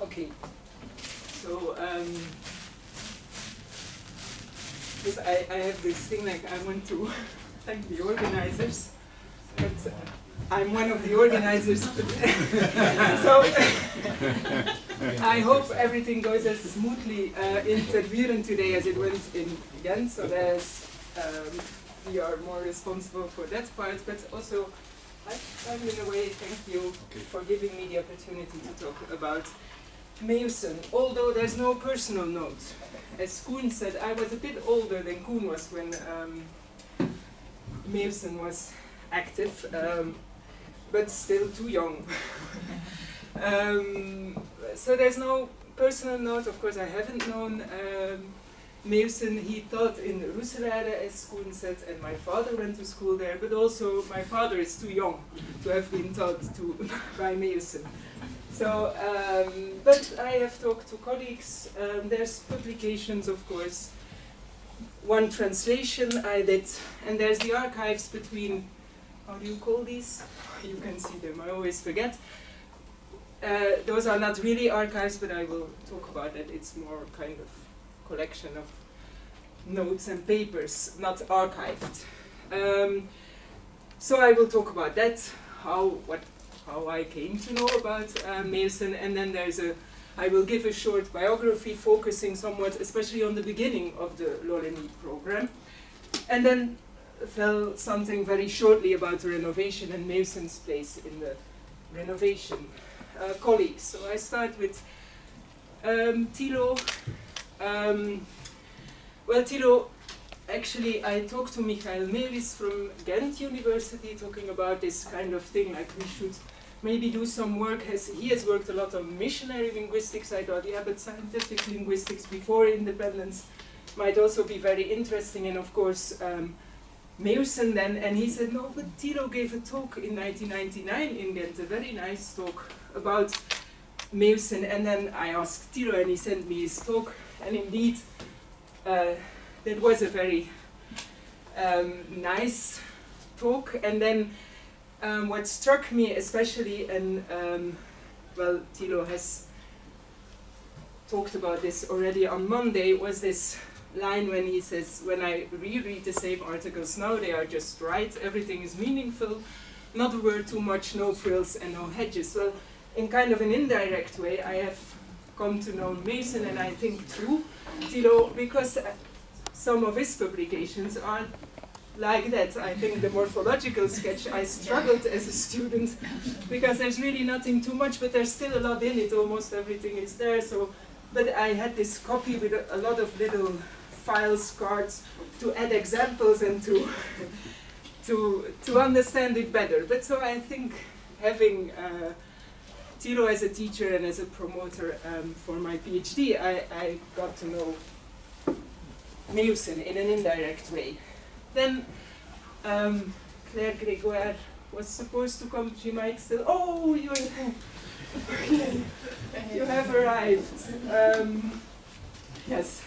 Okay. So, because I have this thing like I want to thank the organizers, but I'm one of the organizers. So I hope everything goes as smoothly in Tervuren today as it went in Ghent. So there's we are more responsible for that part, but also I'm in a way thank you for giving me the opportunity to talk about Meeussen, although there's no personal note. As Koen said, I was a bit older than Koen was when Meeussen was active, but still too young. So there's no personal note. Of course, I haven't known Meeussen. He taught in Roeselare, as Koen said, and my father went to school there, but also my father is too young to have been taught to by Meeussen. So, but I have talked to colleagues, there's publications, of course, one translation I did, and there's the archives between, how do you call these? You can see them, I always forget. Those are not really archives, but I will talk about that. It's more kind of collection of notes and papers, not archived. So I will talk about that, how I came to know about Meeussen, and then I will give a short biography focusing somewhat, especially on the beginning of the Lorraine program, and then tell something very shortly about the renovation and Meussen's place in the renovation. Colleagues, so I start with Thilo. Well, Thilo, actually I talked to Michael Meeuwis from Ghent University talking about this kind of thing, like we should maybe do some work. He has worked a lot on missionary linguistics. I thought, yeah, but scientific linguistics before independence might also be very interesting, and of course Meeussen then, and he said, no, but Thilo gave a talk in 1999 in Ghent, a very nice talk about Meeussen, and then I asked Thilo and he sent me his talk, and indeed that was a very nice talk. And then what struck me especially, and well, Thilo has talked about this already on Monday, was this line when he says, when I reread the same articles now, they are just right, everything is meaningful, not a word too much, no frills and no hedges. Well, in kind of an indirect way, I have come to know Meeussen, and I think through Thilo, because some of his publications are like that. I think the morphological sketch, I struggled as a student, because there's really nothing too much, but there's still a lot in it, almost everything is there. So, but I had this copy with a lot of little files, cards, to add examples and to understand it better. But so I think having Thilo as a teacher and as a promoter for my PhD, I got to know Meeussen in an indirect way. Then Claire Grégoire was supposed to come. She might still. Oh, you have arrived. Yes.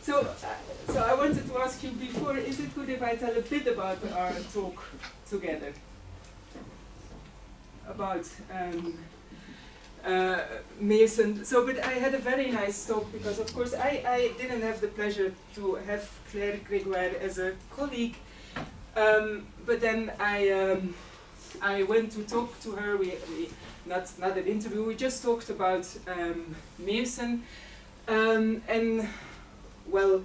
So I wanted to ask you before, is it good if I tell a bit about our talk together? About Meeussen. So, but I had a very nice talk, because of course I didn't have the pleasure to have Claire Grégoire as a colleague, but then I went to talk to her. We not an interview. We just talked about Meeussen, and well,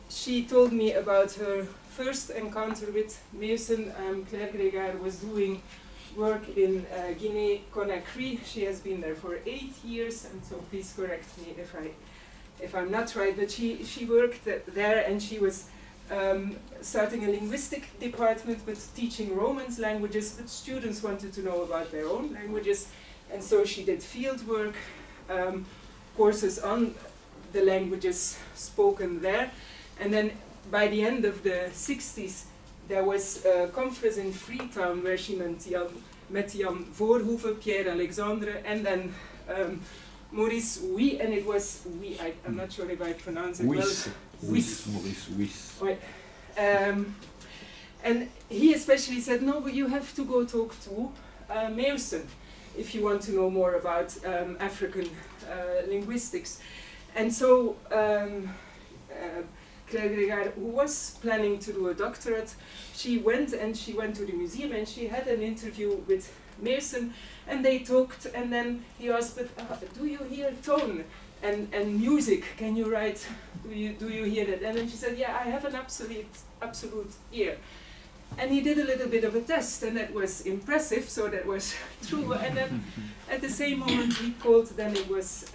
she told me about her first encounter with Meeussen. Claire Grégoire was doing work in Guinea-Conakry. She has been there for 8 years, and so please correct me if I'm not right, but she worked there, and she was starting a linguistic department but teaching Romance languages, but students wanted to know about their own languages, and so she did field work, courses on the languages spoken there, and then by the end of the 60s there was a conference in Freetown where she met Jan Voorhoeven, Pierre Alexandre, and then Maurice Huy, and it was Huy, I'm not sure if I pronounce it well. Maurice Huy. Right. And he especially said, no, but you have to go talk to Meeussen. if you want to know more about African linguistics. And so Claire Gregard, who was planning to do a doctorate, she went to the museum and she had an interview with Meeussen, and they talked, and then he asked, but do you hear tone and music? Can you write, do you hear that? And then she said, yeah, I have an absolute ear. And he did a little bit of a test, and that was impressive, so that was true. And then at the same moment he called, then it was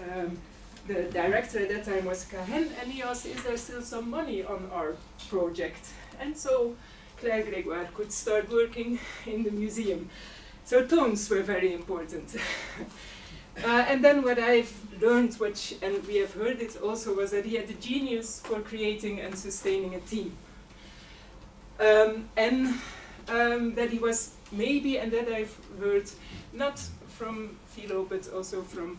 the director at that time was Cahen, and he asked, is there still some money on our project? And so Claire Grégoire could start working in the museum. So tones were very important. And then what I've learned, and we have heard it also, was that he had the genius for creating and sustaining a team. That he was maybe, and that I've heard, not from Philo, but also from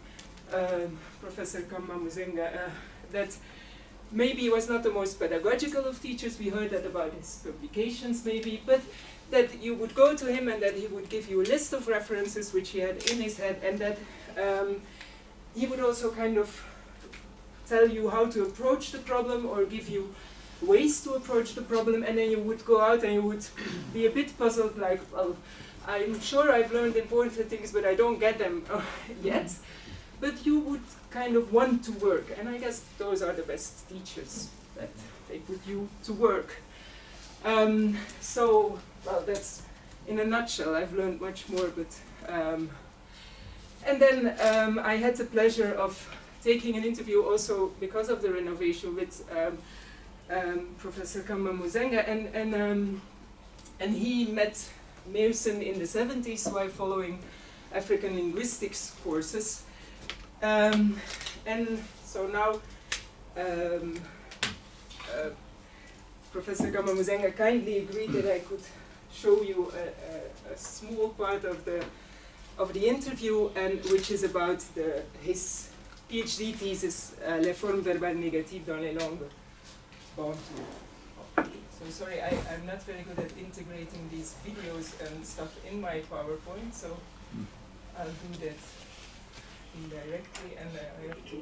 Professor Kamba Muzenga, that maybe he was not the most pedagogical of teachers. We heard that about his publications maybe, but that you would go to him and that he would give you a list of references which he had in his head, and that he would also kind of tell you how to approach the problem or give you ways to approach the problem, and then you would go out and you would be a bit puzzled, like, well, I'm sure I've learned important things, but I don't get them yet. But you would kind of want to work, and I guess those are the best teachers, that they put you to work. So, well, that's in a nutshell. I've learned much more, but and then I had the pleasure of taking an interview also because of the renovation with Professor Kamba Muzenga, and he met Meeussen in the 70s while following African linguistics courses. And so now Professor Kamba Muzenga kindly agreed that I could show you a small part of the interview, and which is about his PhD thesis, Les formes verbales négatives dans les langues Bantu. So sorry, I'm not very good at integrating these videos and stuff in my PowerPoint, so I'll do that indirectly, and I have to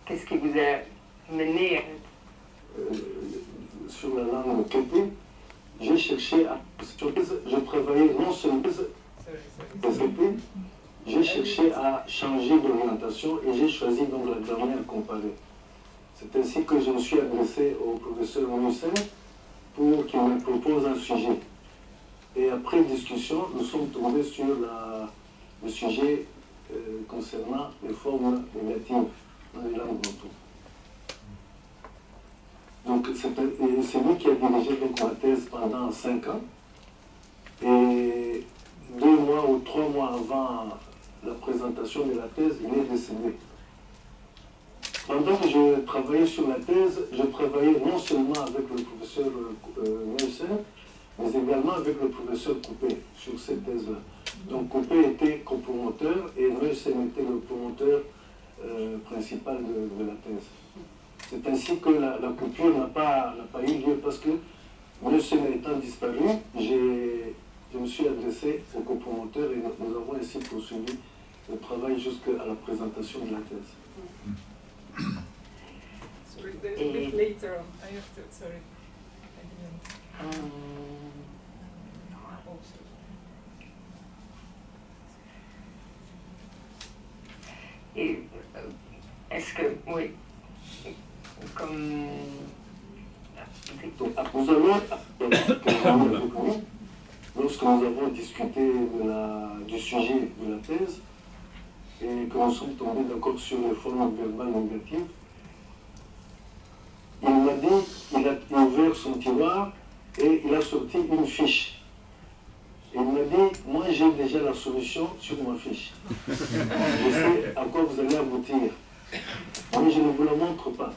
Qu'est-ce qui vous a mené sur la langue kété, j'ai cherché à... Je travaillais non seulement j'ai cherché à changer d'orientation et j'ai choisi donc la grammaire comparée. C'est ainsi que je me suis adressé au professeur Meeussen pour qu'il me propose un sujet. Et après discussion, nous sommes tombés sur le sujet concernant les formes négatives dans les langues bantou. Donc c'est lui qui a dirigé donc ma thèse pendant 5 ans. Et 2 mois ou 3 mois avant la présentation de la thèse, il est décédé. Pendant que je travaillais sur la thèse, je travaillais non seulement avec le professeur Meeussen, mais également avec le professeur Coupé sur cette thèse-là. Donc Coupé était copromoteur et Meeussen était le promoteur principal de la thèse. C'est ainsi que la coupure n'a pas eu lieu parce que Meeussen étant disparu, je me suis adressé au copromoteur et nous avons ainsi poursuivi le travail jusqu'à la présentation de la thèse. Sorry, a bit later on. I have to, sorry. I didn't. Oh, sorry. Et est-ce que, oui, comme... Donc, nous allons, lorsque nous avons discuté du sujet de la thèse et que nous sommes tombés d'accord sur les formes verbales négatives, il m'a dit, il a ouvert son tiroir et il a sorti une fiche. Et il m'a dit, moi j'ai déjà la solution sur ma fiche. Je sais à quoi vous allez aboutir. Mais je ne vous la montre pas.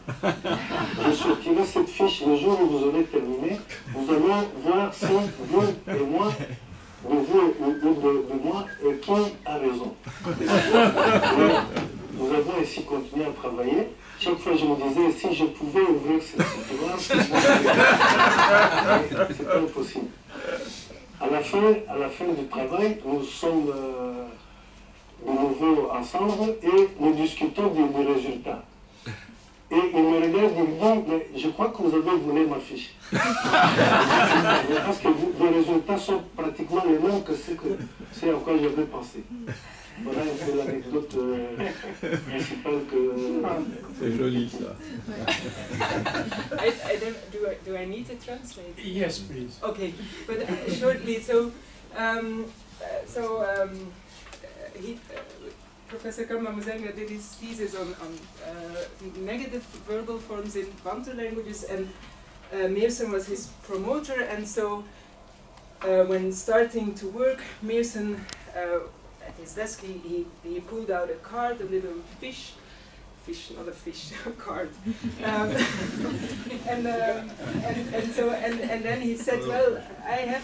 Je sortirai cette fiche le jour où vous aurez terminé. Nous allons voir si vous et moi, de vous de moi, qui a raison. Et nous avons ainsi continué à travailler. chaque fois je me disais, si je pouvais ouvrir cette tiroir, c'était impossible. À la fin du travail, nous sommes de nouveau ensemble et nous discutons des résultats. Et il me regarde et me dit, mais je crois que vous avez volé ma fiche. Parce que vos résultats sont pratiquement les mêmes que ce à quoi j'avais pensé. Voilà un peu l'anecdote principale que... C'est joli ça. Do I need to translate? Yes, please. Okay, but shortly, Professor Kamamazenga did his thesis on negative verbal forms in Bantu languages, and Meeussen was his promoter, and so when starting to work, Meeussen, at his desk, he pulled out a card, a little fish, not a fish, a card. And then he said, well, I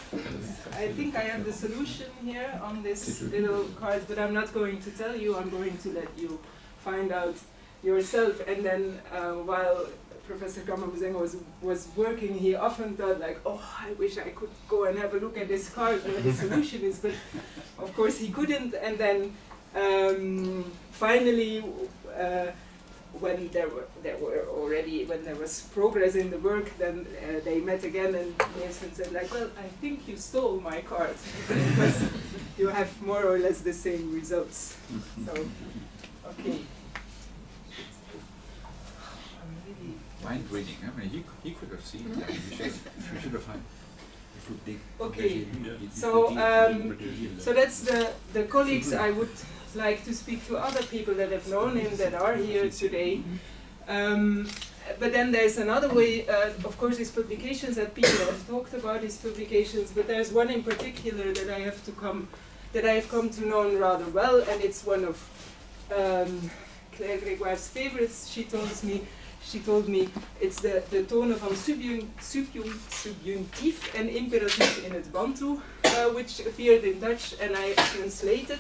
think I have the solution here on this little card, but I'm not going to tell you, I'm going to let you find out yourself. And then while Professor Kamamazenga was working, he often thought like, oh, I wish I could go and have a look at this card where the solution is, but of course he couldn't. And then finally, when there was progress in the work, then they met again, and Meeussen said like, well, I think you stole my card because you have more or less the same results. So, okay. Mind reading, I mean, he could have seen that. We should have had. Okay, so that's the colleagues I would like to speak to, other people that have known him that are here today. But then there's another way, of course, his publications that people have talked about his publications, but there's one in particular that I have come to know rather well, and it's one of Claire Grégoire's favorites. She told me it's de tonen van subjunctief en imperatief in het Bantu, which appeared in Dutch, and I translated.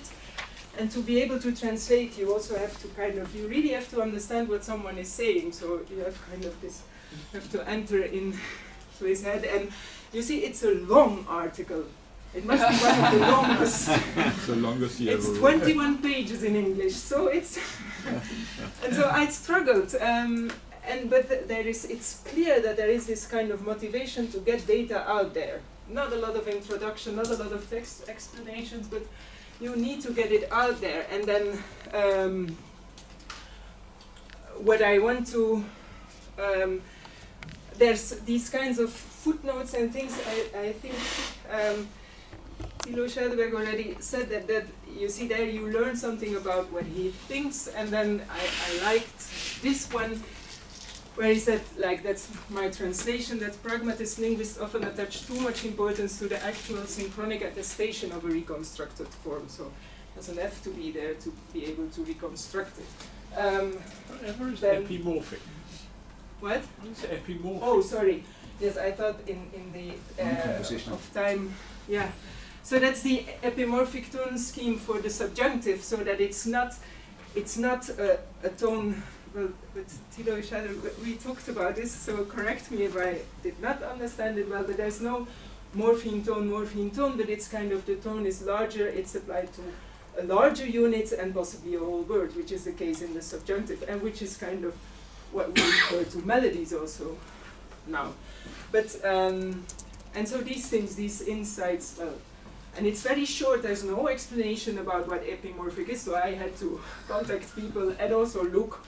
And to be able to translate, you also have to you really have to understand what someone is saying. So you have you have to enter into his head. And you see, it's a long article. It must be one of the longest. It's the longest he It's ever wrote. 21 pages in English. So it's, and so I struggled. But it's clear that there is this kind of motivation to get data out there. Not a lot of introduction, not a lot of text explanations, but you need to get it out there. And then what I want to, there's these kinds of footnotes and things. I think Thilo Schadeberg already said that you see there you learn something about what he thinks, and then I liked this one where he said, like, that's my translation, that pragmatist linguists often attach too much importance to the actual synchronic attestation of a reconstructed form. So it doesn't have to be there to be able to reconstruct it. Whatever is epimorphic. What? It's epimorphic. Oh, sorry. Yes, I thought in the of time. Yeah. So that's the epimorphic tone scheme for the subjunctive, so that it's not a tone. Well, but Thilo Schader, we talked about this, so correct me if I did not understand it well, but there's no morpheme tone, but it's kind of the tone is larger, it's applied to a larger unit and possibly a whole word, which is the case in the subjunctive, and which is kind of what we refer to melodies also now. But, and so these things, these insights, well, and it's very short, there's no explanation about what epimorphic is, so I had to contact people and also look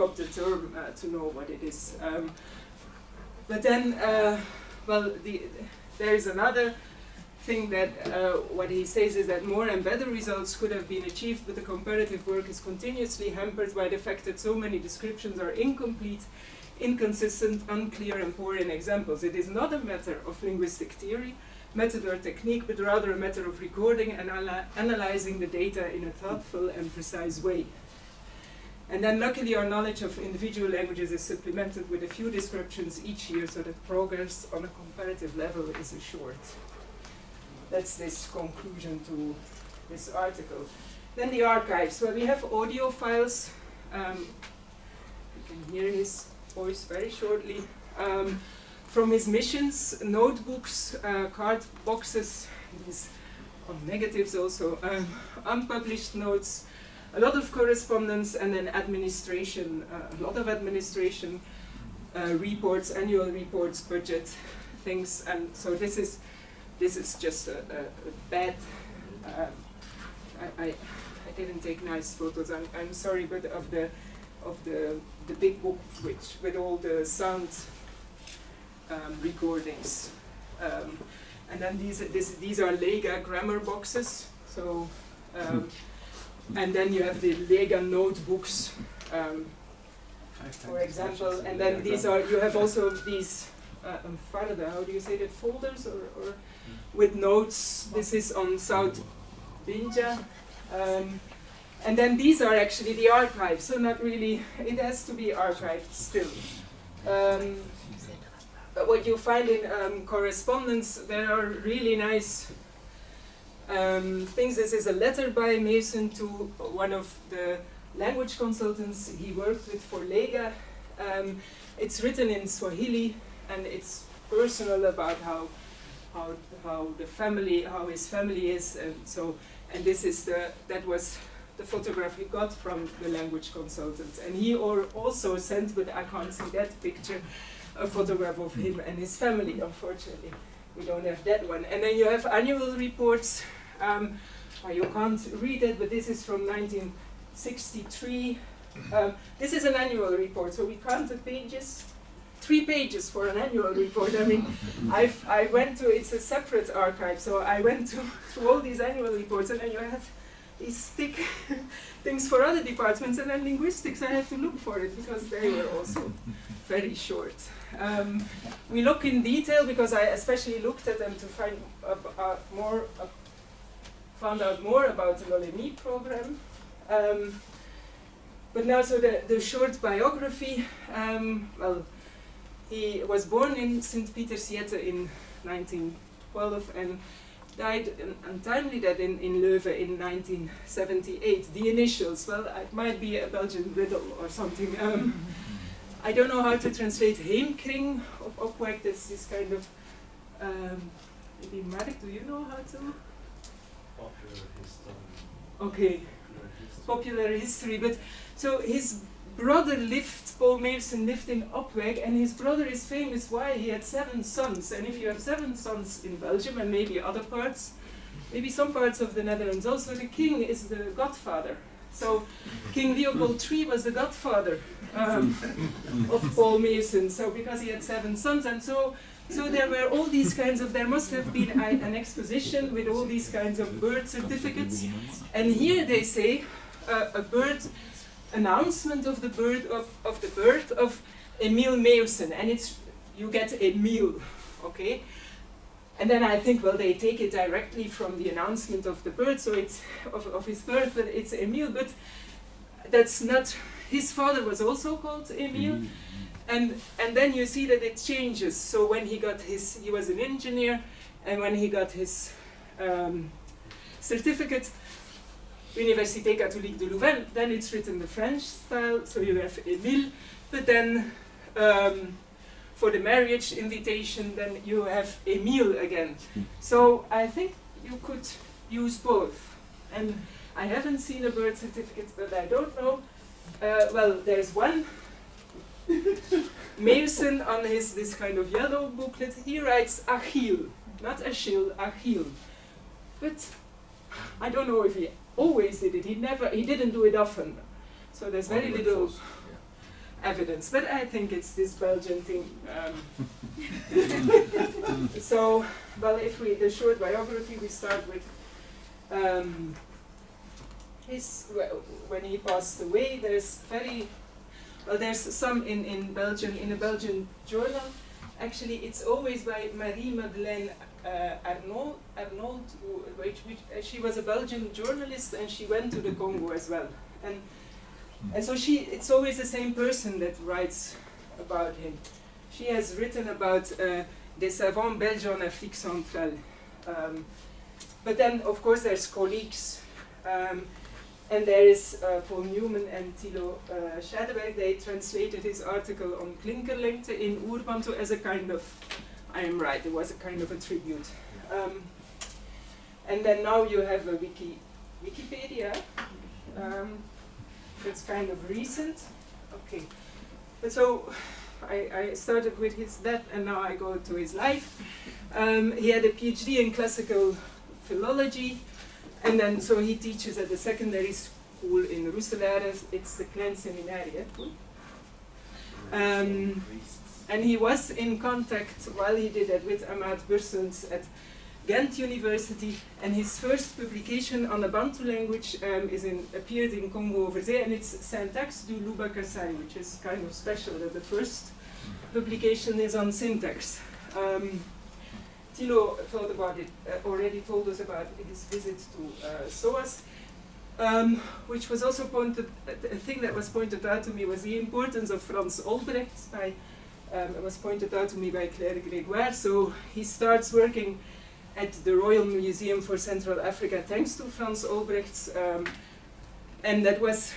up the term to know what it is. But then, well, there is another thing that what he says is that more and better results could have been achieved, but the comparative work is continuously hampered by the fact that so many descriptions are incomplete, inconsistent, unclear, and poor in examples. It is not a matter of linguistic theory, method or technique, but rather a matter of recording and analyzing the data in a thoughtful and precise way. And then luckily our knowledge of individual languages is supplemented with a few descriptions each year so that progress on a comparative level is assured. That's this conclusion to this article. Then the archives. Well, we have audio files. can hear his voice very shortly. From his missions, notebooks, card boxes, these negatives also, unpublished notes, a lot of correspondence, and then administration, a lot of administration, reports, annual reports, budget things, and so this is just a bad. I didn't take nice photos. I'm sorry, but of the big book which with all the sound recordings, and then these are Lega grammar boxes. So. And then you have the Lega notebooks, for example, and then these are, you have also these, farda, how do you say that, folders, or with notes. This is on South Binja. And then these are actually the archives, so not really, it has to be archived still. But what you find in correspondence, there are really nice things. This is a letter by Meeussen to one of the language consultants he worked with for Lega. It's written in Swahili, and it's personal about how the family, how his family is, and so. And this is that was the photograph he got from the language consultant. And he also sent, but I can't see that picture, a photograph of him and his family. Unfortunately, we don't have that one. And then you have annual reports. You can't read it, but this is from 1963. This is an annual report, so we counted pages. 3 pages for an annual report. I mean, I went to, it's a separate archive, so I went to all these annual reports, and then you have these thick things for other departments, and then linguistics, I had to look for it because they were also very short. We look in detail because I especially looked at them to find found out more about the Lolemi program. But now, so the short biography, well, he was born in St. Pietersjette in 1912 and died an untimely death in Leuven in 1978. The initials, well, it might be a Belgian riddle or something. I don't know how to translate heemkring of Opweg. That's this kind of, maybe Mark, do you know how to? Popular history. Okay, popular history. But so his brother lived, Paul Meeussen lived in Opweg, and his brother is famous why he had 7 sons. And if you have 7 sons in Belgium and maybe other parts, maybe some parts of the Netherlands also, the king is the godfather. So King Leopold III was the godfather of Paul Meeussen. So because he had 7 sons, and so there were all these kinds of, there must have been an exposition with all these kinds of birth certificates. And here they say a birth announcement of the birth of Emiel Meeussen, and it's, you get Emiel, okay? And then I think, well, they take it directly from the announcement of the birth, so it's of his birth, but it's Emiel, but that's not, his father was also called Emiel, and then you see that it changes. So when he got his, he was an engineer, and when he got his certificate, Université Catholique de Louvain, then it's written the French style, so you have Emiel, but then for the marriage invitation, then you have Emiel again. So I think you could use both. And I haven't seen a birth certificate, but I don't know. Well, there's one. Meeussen on this kind of yellow booklet, he writes Achiel, not Achiel, Achiel. But I don't know if he always did it. He didn't do it often. So there's very little evidence, but I think it's this Belgian thing. So, well, if the short biography, we start with when he passed away. There's there's some in Belgium, in a Belgian journal. Actually, it's always by Marie-Madeleine Arnault, she was a Belgian journalist, and she went to the Congo as well. And so it's always the same person that writes about him. She has written about des savants belges en Afrique centrale. But then, of course, there's colleagues. And there is Paul Newman and Thilo Schadeberg. They translated his article on Klinkerlengte in Ur-Bantu as a kind of, I am right, it was a kind of a tribute. And then now you have a Wikipedia. That's kind of recent. Okay. But so I started with his that, and now I go to his life. He had a PhD in classical philology, and then so he teaches at the secondary school in Roeselare. It's the Klein Seminarie. And he was in contact while he did that with Amat Bursens at Ghent University, and his first publication on a Bantu language appeared in Congo over there, and it's Syntax du Luba Kasai, which is kind of special that the first publication is on syntax. Thilo thought about it, already told us about his visit to SOAS, which was also a thing that was pointed out to me was the importance of Frans Olbrecht. It was pointed out to me by Claire Grégoire. So he starts working at the Royal Museum for Central Africa thanks to Frans Olbrecht, and that was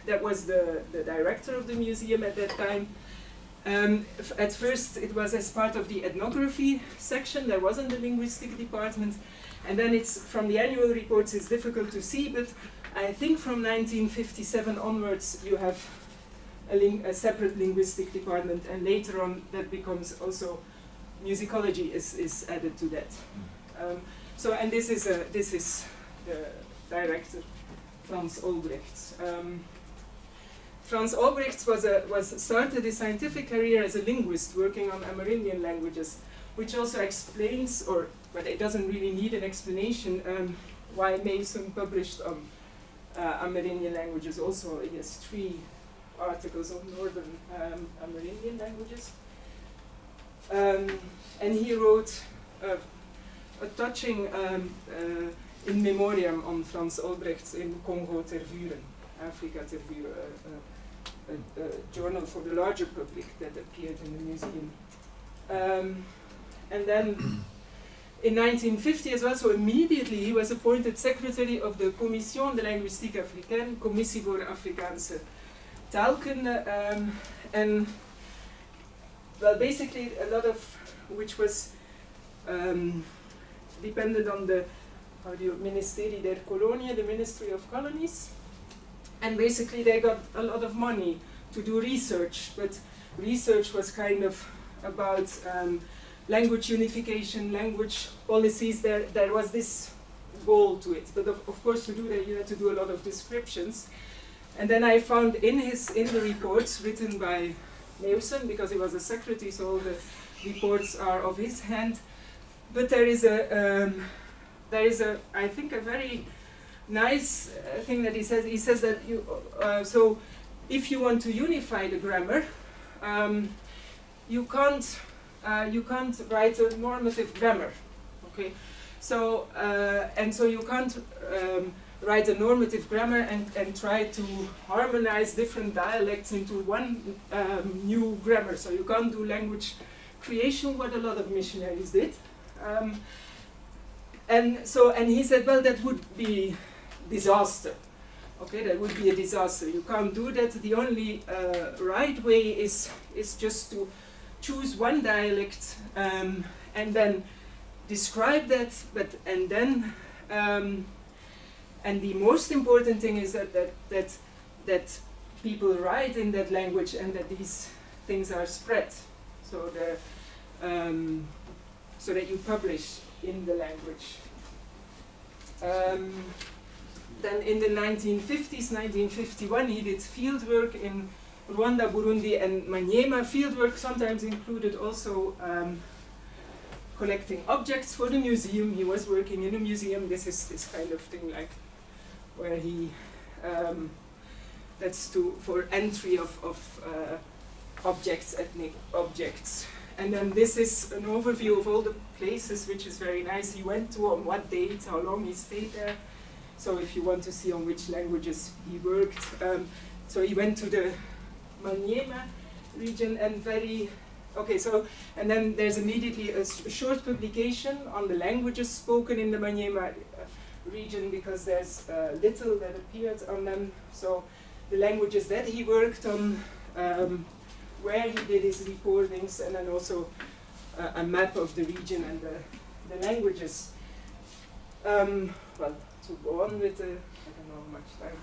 the director of the museum at that time. At first it was as part of the ethnography section, there wasn't a linguistic department, and then it's from the annual reports it's difficult to see, but I think from 1957 onwards you have a separate linguistic department, and later on that becomes also musicology is added to that. So, and this is the director, Frans Olbrecht. Frans Olbrecht started his scientific career as a linguist working on Amerindian languages, which also explains, but it doesn't really need an explanation, why Meeussen published on Amerindian languages also. He has 3 articles on northern Amerindian languages. And he wrote a touching in memoriam on Frans Olbrecht in Congo Tervuren, Africa Tervuren, a journal for the larger public that appeared in the museum. And then in 1950 as well, so immediately he was appointed secretary of the Commission de Linguistique Africaine, Commissie voor Afrikaanse Taalkunde, and well, basically a lot of which was depended on the Ministerie der Koloniën, the Ministry of Colonies, and basically they got a lot of money to do research, but research was kind of about language unification, language policies. There was this goal to it, but of course to do that you had to do a lot of descriptions. And then I found in the reports written by Meeussen, because he was a secretary, so all the reports are of his hand. But there is I think a very nice thing that he says. He says that so if you want to unify the grammar, you can't write a normative grammar, okay? So and so you can't write a normative grammar and try to harmonize different dialects into one new grammar. So you can't do language creation, what a lot of missionaries did. And he said, well, that would be disaster. Okay, that would be a disaster. You can't do that. The only right way is just to choose one dialect and then describe that. And the most important thing is that people write in that language and that these things are spread, so that you publish in the language. Then in the 1950s, 1951, he did field work in Rwanda, Burundi, and Maniema. Field work sometimes included also collecting objects for the museum. He was working in a museum. This is this kind of thing, like where he that's for entry of objects, ethnic objects. And then this is an overview of all the places, which is very nice. He went to, on what date, how long he stayed there. So if you want to see on which languages he worked. So he went to the Maniema region and and then there's immediately a short publication on the languages spoken in the Maniema region because there's little that appeared on them. So the languages that he worked on, where he did his recordings, and then also a map of the region and the languages. Well, to go on with the, I don't know how much time.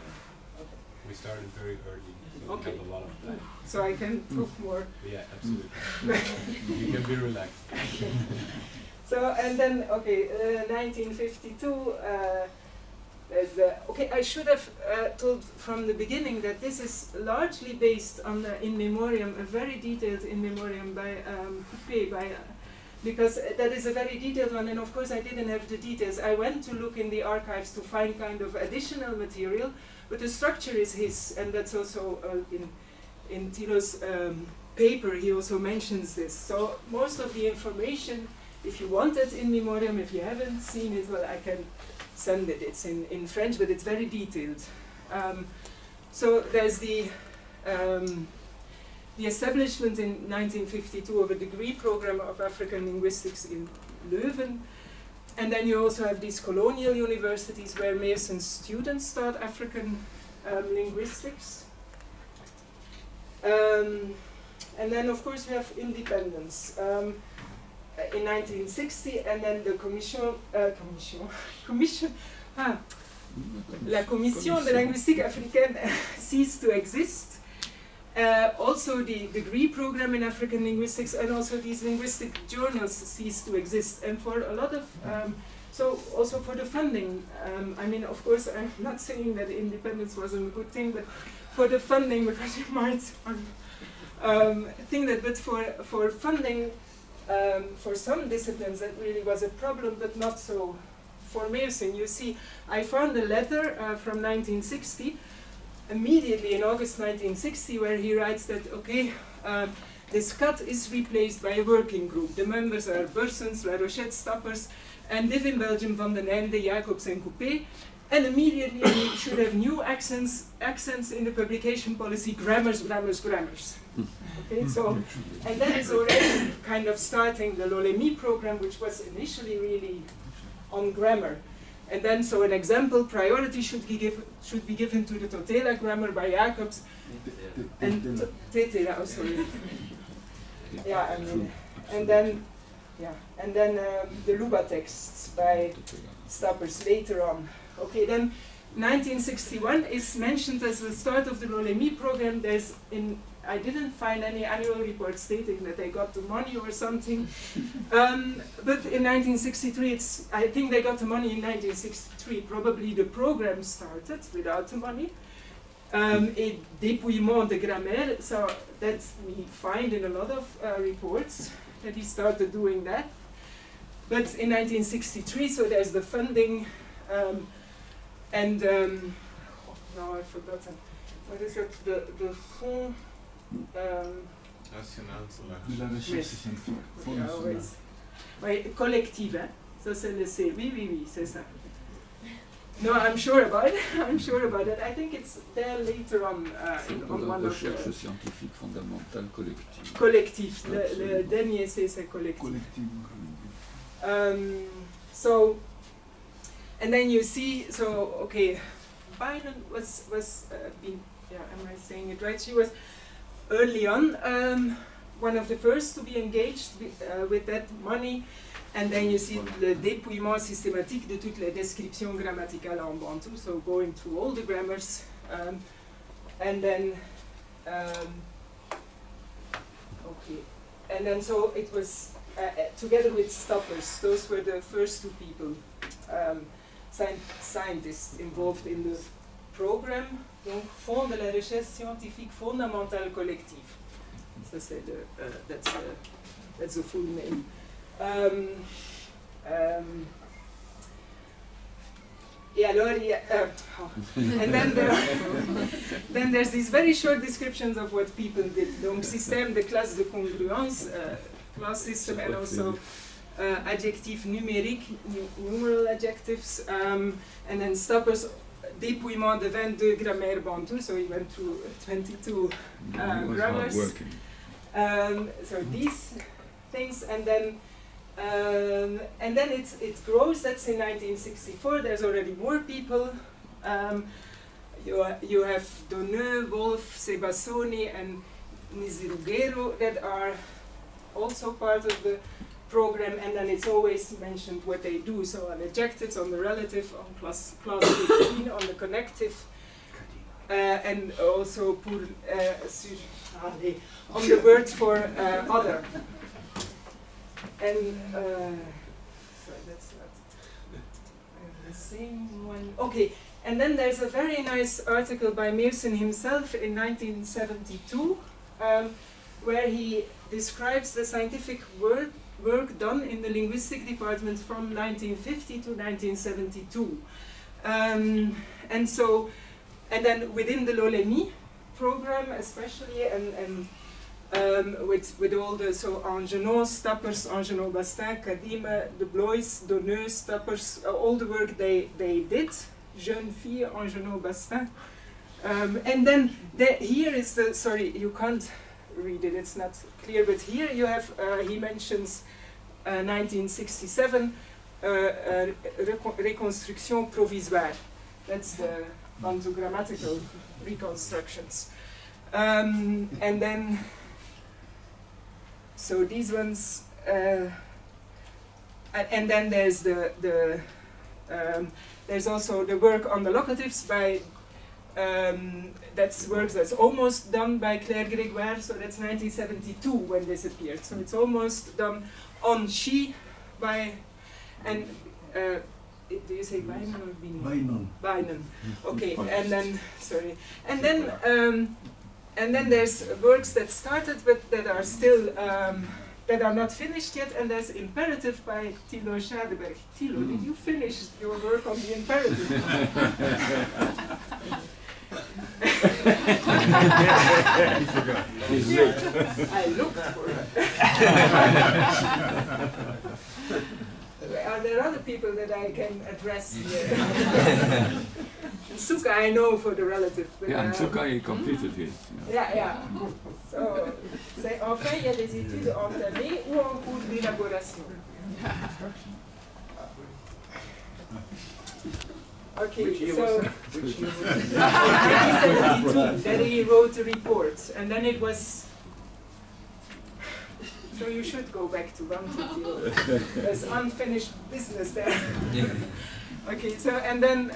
Okay. We started very early, so Okay. we have a lot of time. So I can talk more. Yeah, absolutely. You can be relaxed. So, and then, okay, 1952, there's the, okay, I should have told from the beginning that this is largely based on the in memoriam, a very detailed in memoriam by Coupé, because that is a very detailed one, and of course I didn't have the details. I went to look in the archives to find kind of additional material, but the structure is his, and that's also in Tilo's paper, he also mentions this. So most of the information, if you want it in memoriam, if you haven't seen it, well, I can send it. It's in French, but it's very detailed. So there's the establishment in 1952 of a degree program of African linguistics in Leuven. And then you also have these colonial universities where Meeussen students taught African linguistics. And then, of course, we have independence. In 1960, and then the La Commission de Linguistique Africaine ceased to exist. Also the degree program in African linguistics and also these linguistic journals ceased to exist. And for a lot of, so also for the funding, I mean, of course, I'm not saying that independence wasn't a good thing, but for the funding, because you might think that, but for funding, for some disciplines that really was a problem, but not so for Meeussen. You see, I found a letter from 1960, immediately in August 1960, where he writes that, okay, this cut is replaced by a working group. The members are Bursens, La Rochette, Stappers, and live in Belgium van den Einde, Jacobs and Coupé. And immediately we should have new accents in the publication policy, grammars. Okay, so, and that is already kind of starting the Lolemi program, which was initially really on grammar. And then, so an example, priority should be given to the Totela grammar by Jacobs, and Tetela, oh sorry. Yeah, I mean, and then, yeah, and then the Luba texts by Stappers later on. Okay, then 1961 is mentioned as the start of the Lolemi program. There's I didn't find any annual report stating that they got the money or something. But in 1963, I think they got the money in 1963. Probably the program started without the money. Et dépouillement de grammaire, so that we find in a lot of reports that he started doing that. But in 1963, so there's the funding, and now I've forgotten. What is it? The fond. Oui, collective, hein? Ça c'est le C. Oui, c'est ça. No, I'm sure about it. I think it's there later on on one of the... Recherche scientifique fondamentale collective. Collectif, le dernier C c'est collectif. So, and then you see, so, okay, Byron was yeah, am I saying it right? She was early on one of the first to be engaged with that money, and then you see le dépouillement systématique de toutes les descriptions grammaticales en Bantu, so going through all the grammars, and then okay, and then so it was together with Stappers. Those were the first two people, scientists involved in the program. Donc, Fonds de la recherche scientifique fondamentale collective. Ça c'est that's the full name. Et alors, and then there's these very short descriptions of what people did. Donc, système de classe de congruence, class system, and also adjective numérique, numeral adjectives, and then Stappers. Dépouillement de 22 grammaires Bantu, so he went through 22 grammars. So these things, and then And then it grows. That's in 1964. There's already more people. You have Donneux, Wolf, Sebassoni, and Nizirugero that are also part of the program, and then it's always mentioned what they do. So on adjectives, on the relative, on clause 15, on the connective, and also pour, on the word for other. And sorry, that's not the same one. Okay, and then there's a very nice article by Meeussen himself in 1972, where he describes the scientific work done in the linguistic department from 1950 to 1972. And then within the Lolemi program especially, and with all the, so Angenot, Stappers, Angenot Bastin, Kadima, De Blois, Donneux, Stappers, all the work they did, Jeune Fille, Angenot Bastin. And then here is the, sorry, you can't read it, it's not clear, but here you have, he mentions 1967, Reconstructions provisoires. That's the Bantu grammatical reconstructions. And then, so these ones, and then there's there's also the work on the locatives by, that's work that's almost done by Claire Grégoire, so that's 1972 when this appeared. So it's almost done on she by, and do you say Bainan or Binan? Bainan. Bainan. Okay, and then, sorry. And then there's works that started but that are still, that are not finished yet, and there's Imperative by Thilo Schadeberg. Thilo, did you finish your work on the imperative? He forgot. He's late. I looked for it. Are there other people that I can address here? Suka I know for the relative. Yeah, and Suka he completed his. Yeah. So, enfin, il y a des études entamées ou en cours d'élaboration. Okay, so 1972, then he wrote a report, and then it was. So you should go back to Bantu. There's unfinished business there. Okay, so and then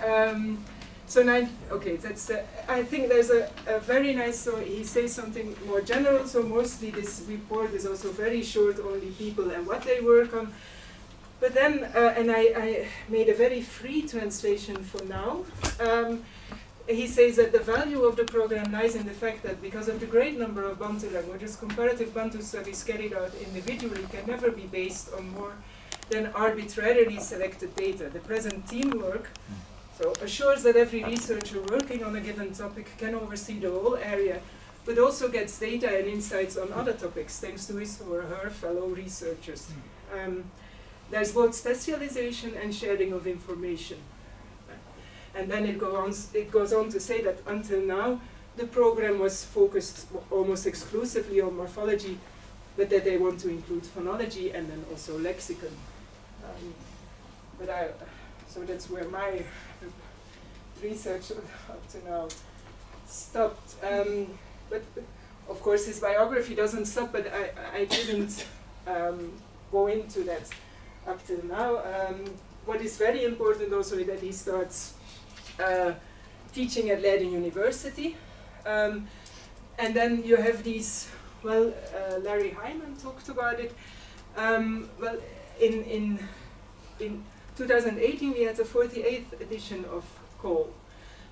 okay, that's. I think there's a very nice. So he says something more general. So mostly this report is also very short, only people and what they work on. But then, and I made a very free translation for now. He says that the value of the program lies in the fact that because of the great number of Bantu languages, comparative Bantu studies carried out individually can never be based on more than arbitrarily selected data. The present teamwork assures that every researcher working on a given topic can oversee the whole area, but also gets data and insights on other topics thanks to his or her fellow researchers. There's both specialization and sharing of information. And then it goes on to say that until now, the program was focused almost exclusively on morphology, but that they want to include phonology and then also lexicon. So that's where my research up to now stopped. But of course, his biography doesn't stop, but I didn't go into that up till now. What is very important also is that he starts teaching at Leiden University. And then you have these, Larry Hyman talked about it. In 2018 we had the 48th edition of Cole.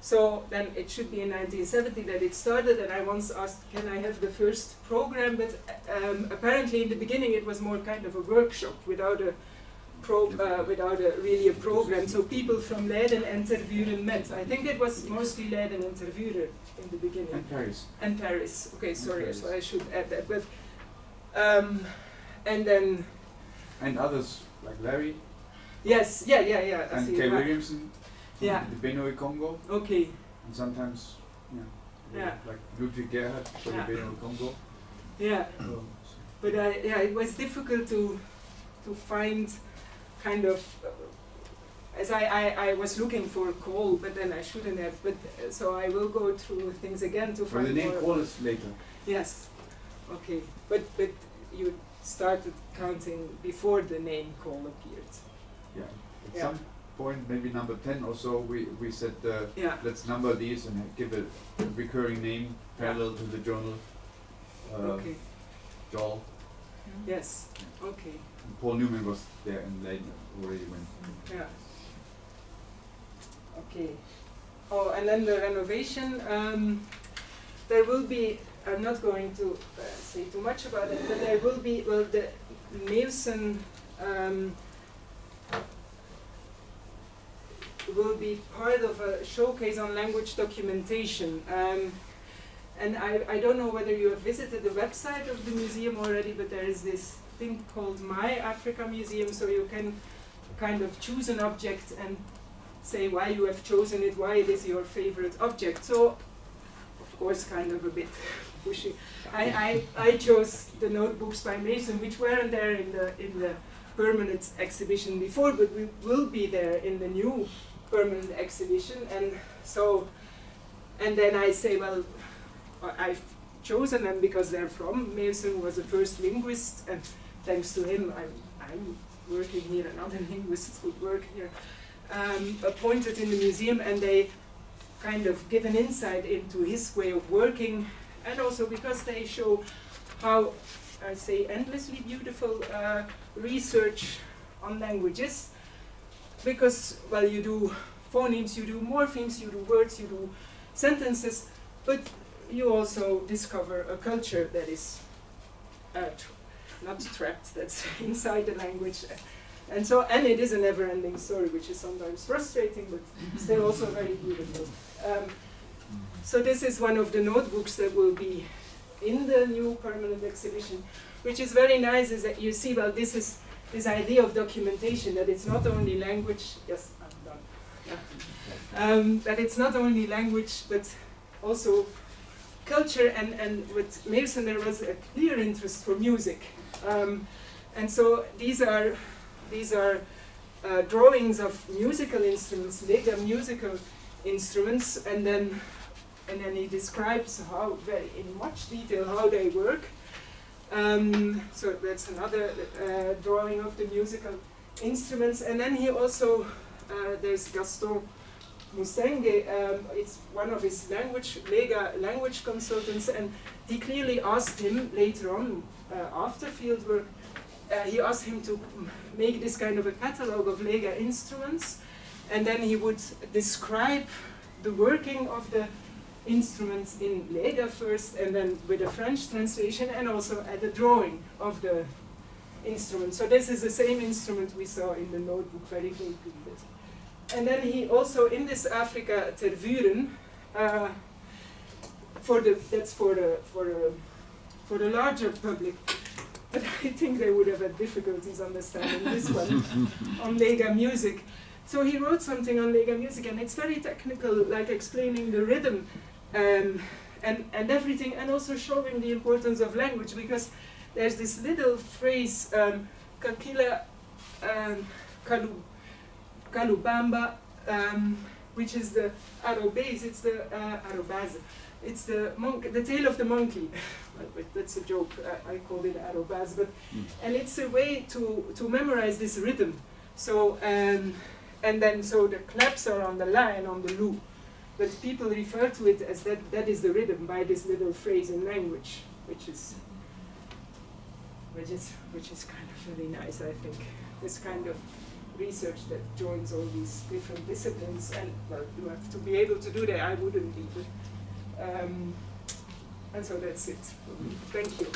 So then it should be in 1970 that it started, and I once asked, can I have the first program? But apparently in the beginning it was more kind of a workshop without a really a program. So people from Leiden and Tervuren met. I think it was mostly Leiden and Tervuren in the beginning. And Paris. And Paris. Okay, sorry, so I should add that. But and then. And others like Larry. Yes. Yeah. And Kay Williamson. Yeah. The Benue Congo. Okay. And sometimes, like Ludwig Gerhard for the Benue Congo. Yeah. But it was difficult to to find kind of, as I was looking for coal, but then I shouldn't have, but so I will go through things again to Well, find the name more. call is later. Yes, okay, but you started counting before the name call appeared. Yeah. At Yeah. some point, maybe number 10 or so, we said Yeah. let's number these and give it a recurring name parallel to the journal. Okay. Joel. Yes. Okay. And Paul Newman was there and later already when. Yeah. Okay. Oh, and then the renovation. There will be. I'm not going to say too much about it, but there will be. Well, the Meeussen will be part of a showcase on language documentation. And I don't know whether you have visited the website of the museum already, but there is this thing called My Africa Museum, so you can kind of choose an object and say why you have chosen it, why it is your favorite object. So, of course, kind of a bit pushy. I chose the notebooks by Meeussen, which weren't there in the permanent exhibition before, but we will be there in the new permanent exhibition. And so, and then I say, well, I've chosen them because they're from. Meeussen was the first linguist, and thanks to him, I'm working here, and other linguists would work here, appointed in the museum, and they kind of give an insight into his way of working, and also because they show how, I say, endlessly beautiful research on languages, because, well, you do phonemes, you do morphemes, you do words, you do sentences, but you also discover a culture that is not trapped, that's inside the language. And so, and it is a never-ending story, which is sometimes frustrating, but still also very beautiful. So this is one of the notebooks that will be in the new permanent exhibition, which is very nice, is that you see, well, this is this idea of documentation, that it's not only language, yes, I'm done, yeah. That it's not only language, but also culture, and with Meeussen there was a clear interest for music. And so these are drawings of musical instruments, Lega musical instruments, and then he describes how in much detail how they work. So that's another drawing of the musical instruments, and then he also there's Gaston Musenge, it's one of his Lega language consultants, and he clearly asked him later on, after fieldwork, he asked him to make this kind of a catalogue of Lega instruments, and then he would describe the working of the instruments in Lega first, and then with a French translation, and also at the drawing of the instrument. So this is the same instrument we saw in the notebook, very completed. And then he also, in this Africa Tervuren, that's for the larger public, but I think they would have had difficulties understanding this one on Lega music. So he wrote something on Lega music, and it's very technical, like explaining the rhythm and everything, and also showing the importance of language, because there's this little phrase, Kakila Kalubamba, which is the arobase, it's the arobase. It's the tail of the monkey. But that's a joke. I called it arobase, but and it's a way to memorize this rhythm. So and then so the claps are on the la and on the lu, but people refer to it as that is the rhythm by this little phrase in language, which is kind of really nice, I think. This kind of research that joins all these different disciplines, and well, you have to be able to do that. I wouldn't be, but and so that's it. Thank you.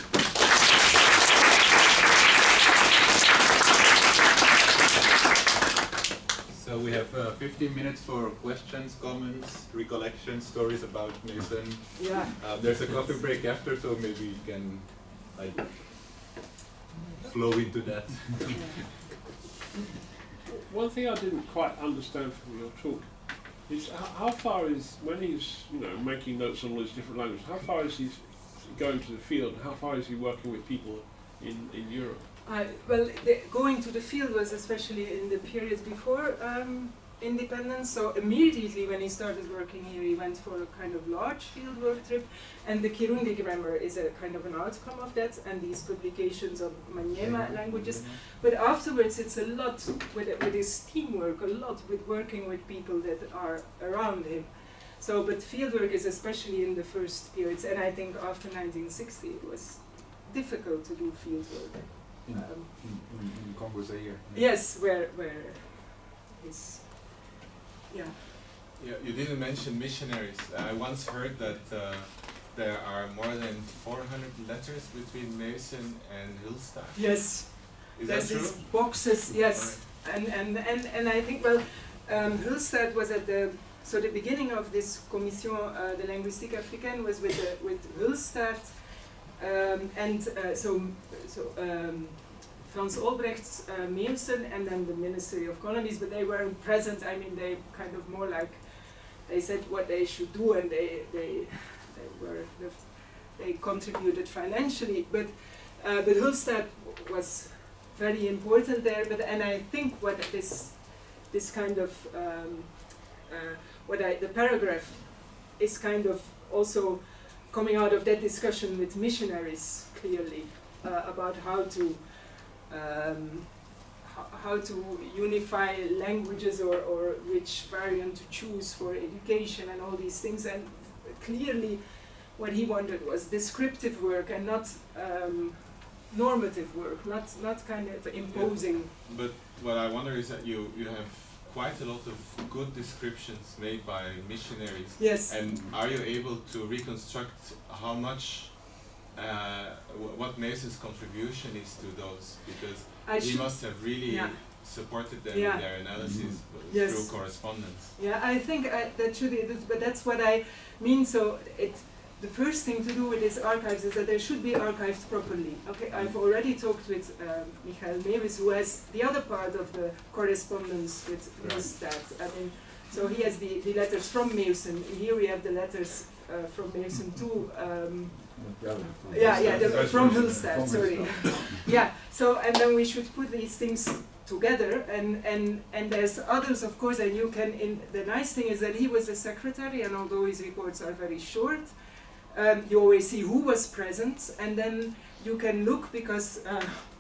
So we have 15 minutes for questions, comments, recollections, stories about Meeussen. Yeah. There's a coffee break after, so maybe you can like flow into that. One thing I didn't quite understand from your talk is how far is, when he's making notes on all these different languages, how far is he going to the field? How far is he working with people in Europe? Well, going to the field was especially in the period before independence. So immediately when he started working here, he went for a kind of large field work trip, and the Kirundi grammar is a kind of an outcome of that, and these publications of Manyema languages. But afterwards, it's a lot with his teamwork, a lot with working with people that are around him. So, but fieldwork is especially in the first periods, and I think after 1960 it was difficult to do fieldwork. In Congo Zaire. Yes, where is, yeah. Yeah, you didn't mention missionaries. I once heard that there are more than 400 letters between Meeussen and Hulstad. Yes. Is There's that true? these boxes, yes. And I think, well, Hulstad was at the beginning of this Commission de Linguistique Africaine was with Hulstad, Frans Olbrecht's Meeussen, and then the Ministry of Colonies, but they weren't present. I mean, they kind of more like, they said what they should do, and they contributed financially, but Hulstad was very important there. And I think what this kind of the paragraph is kind of also coming out of that discussion with missionaries clearly about how to unify languages or which variant to choose for education and all these things. And clearly what he wanted was descriptive work and not normative work, not kind of imposing. Yeah, but what I wonder is that you have quite a lot of good descriptions made by missionaries. Yes. And are you able to reconstruct how much, what Meussen's contribution is to those? Because he must have really supported them in their analysis through correspondence. Yeah, I think that should be, but that's what I mean. So the first thing to do with these archives is that they should be archived properly. Okay, I've already talked with Michael Meeussen, who has the other part of the correspondence with Hulstad. I mean, so he has the letters from Meeussen. Here we have the letters from Meeussen to from Hulstad. Sorry. Yeah. So and then we should put these things together, and there's others, of course, and you can. The nice thing is that he was a secretary, and although his reports are very short, you always see who was present, and then you can look, because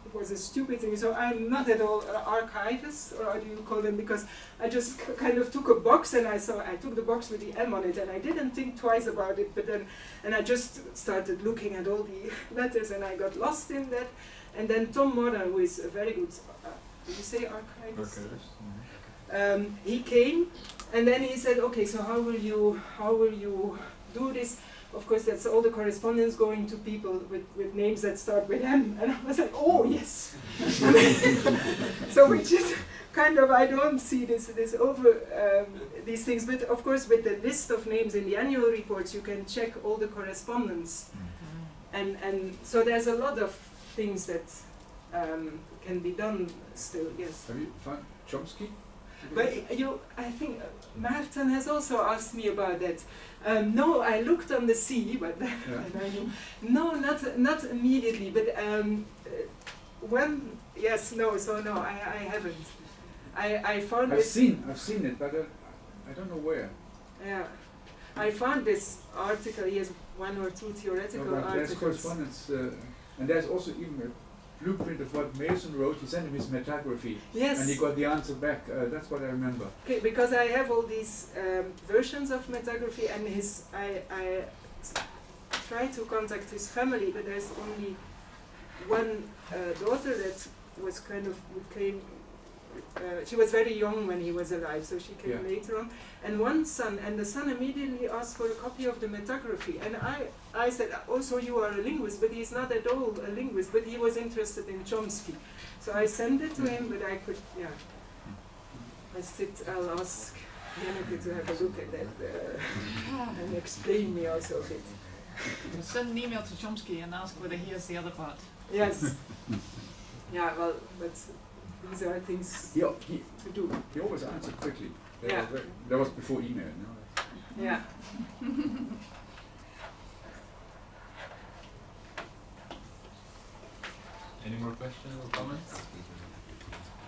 it was a stupid thing. So I'm not at all an archivist, or how do you call them, because I just kind of took a box and I took the box with the M on it, and I didn't think twice about it, and I just started looking at all the letters, and I got lost in that. And then Tom Moran, who is a very good, did you say archivist? He came, and then he said, okay, so how will you do this? Of course, that's all the correspondence going to people with names that start with M. And I was like, oh, yes. So which is kind of, I don't see this these things. But of course, with the list of names in the annual reports, you can check all the correspondence. And so there's a lot of things that can be done still, yes. Have you found Chomsky? But I think Maarten has also asked me about that. No, I looked on the sea, but no, not immediately. But I haven't. I found I've seen it, but I don't know where. Yeah, I found this article. He has one or two theoretical articles. There's correspondence, and there's also even a blueprint of what Meeussen wrote. He sent him his metagraphy, and he got the answer back. That's what I remember. Okay, because I have all these versions of metagraphy, and I tried to contact his family, but there's only one daughter that was came. She was very young when he was alive, so she came later on. And one son, and the son immediately asked for a copy of the metagraphy. And I said, oh, so you are a linguist, but he's not at all a linguist, but he was interested in Chomsky. So I sent it to him, but I could, I'll ask Janneke to have a look at that and explain me also a bit. Send an email to Chomsky and ask whether he has the other part. Yes. Yeah, well, but these are things to do. He always answered quickly. Yeah. That was before email. No? Yeah. Any more questions or comments?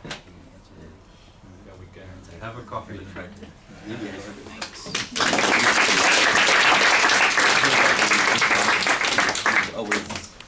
Yeah, we can have a coffee. Thanks.